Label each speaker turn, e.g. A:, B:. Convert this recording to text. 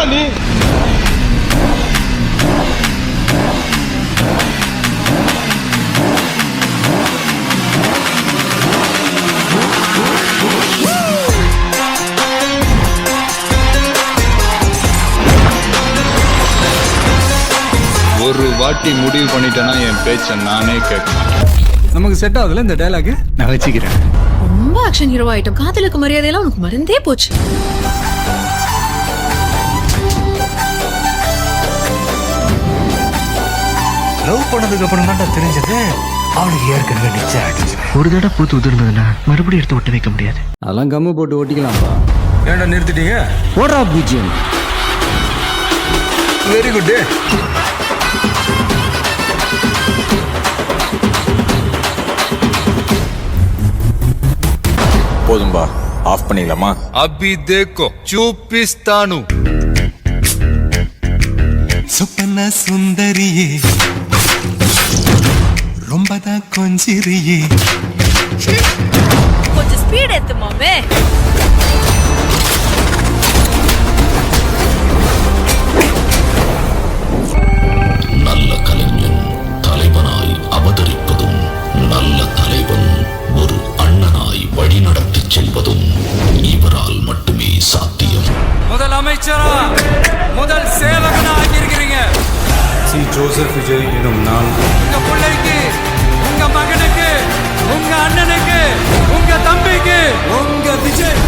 A: யாரா நீ?
B: ஒரு வாட்டி முடிவு பண்ணிட்டேன்னா என் பேச்ச நானே கேட்க மாட்டேன்.
C: நமக்கு செட் ஆகுதுல இந்த டயலாக், நான் வச்சுக்கிறேன்.
D: ரொம்ப ஆக்ஷன் ஹீரோ ஆயிட்டம். காதலுக்கு மரியாதையெல்லாம் உனக்கு மறந்தே போச்சு.
C: லவ் பண்ணதுக்கு அப்புறம் தான் தெரிஞ்சது அவனுக்கு ஏற்கனவே நிச்சயம் ஆயிடுச்சு.
E: ஒரு தடவை பூத்து உதிர்ந்ததுன்னா மறுபடியும் எடுத்து ஒட்ட வைக்க முடியாது.
C: அதெல்லாம் கம்மு போட்டு ஓட்டிக்கலாம்ப்பா. ஏன்டா நிறுத்திட்டீங்க?
E: ஓடுறா பூஜ்ஜியம்.
C: Very good.
F: போதும்பா, ஆஃப் பண்ணிடலாமா?
B: அபி தேக்கோ சூப்பிஸ்தானு.
G: சொப்பன சுந்தரியே ரொம்பதான் கொஞ்சிரியே.
D: கொஞ்சம் ஸ்பீட் ஏத்துமாமே.
H: நல்ல கலைஞன் தலைவனாய் அவதரிப்பதும், நல்ல தலைவன் ஒரு அண்ணனாய் வழிநடத்திச் செல்வதும் இவரால் மட்டுமே சாத்தியம்.
C: முதல் அமைச்சரா, முதல் சேவகனா ஆகியிருக்கிறீங்க. சி ஜோசப் விஜய் எனும் நான் உங்க பிள்ளைக்கு, உங்க மகனுக்கு, உங்க அண்ணனுக்கு, உங்க தம்பிக்கு, உங்க விஜய்